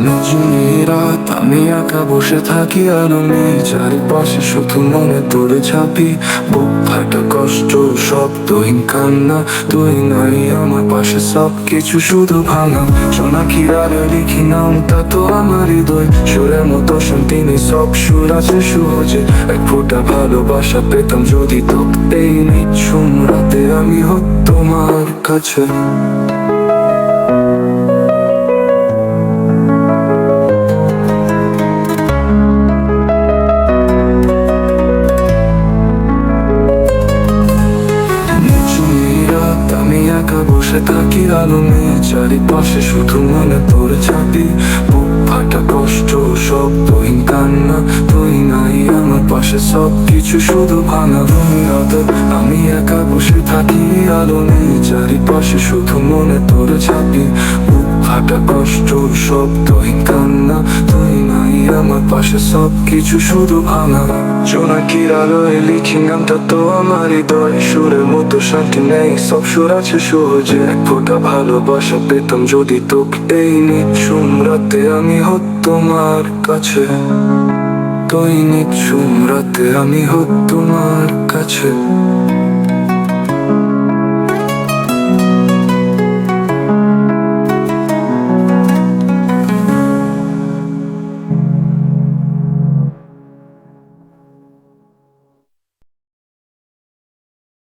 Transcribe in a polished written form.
রজনী রাত আমি একা বসে থাকি, আলো নেই চারিপাশে, শুধু মনে তোরে ছাপি। বুক ফাটা কষ্ট, শব্দহীন কান্না, তুই নাই আমার পাশে, সব কিছু শুধু ভাঙা। সোনাক্ষীর আলো লিখি নামটা তো আমার হৃদয়, সুরের মতো শান্তি নেই, সব সুর আছে সহজে। এক ফোঁটা ভালোবাসা পেতাম যদি তোকে, এই নিঝুম রাতে আমি হতো তোমার কাছে। আমি একা বসে থাকি, আলো নেই চারিপাশে, শুধু মনে তোরে ছাপি। বুক ফাটা কষ্ট, শব্দহীন কান্না, তুই নাই আমার পাশে, সব কিছু শুধু ভাঙা। রাতে আমি একা বসে থাকি, আলো নেই চারিপাশে, শুধু মনে তোরে ছাপি। বুক ফাটা কষ্ট, শব্দহীন কান্না, তুই নাই আমার পাশে, সব কিছু শুধু ভাঙা। জোনাকির আলোয় লিখি নামটা তো আমার হৃদয়, সুরের মতো শান্তি নেই, সব সুর আছে সহজে। এক ফোঁটা ভালোবাসা পেতাম যদি তোকে, এই নিঝুম রাতে আমি হতো তোমার কাছে। তুই নিঝুম রাতে আমি হতো তোমার কাছে।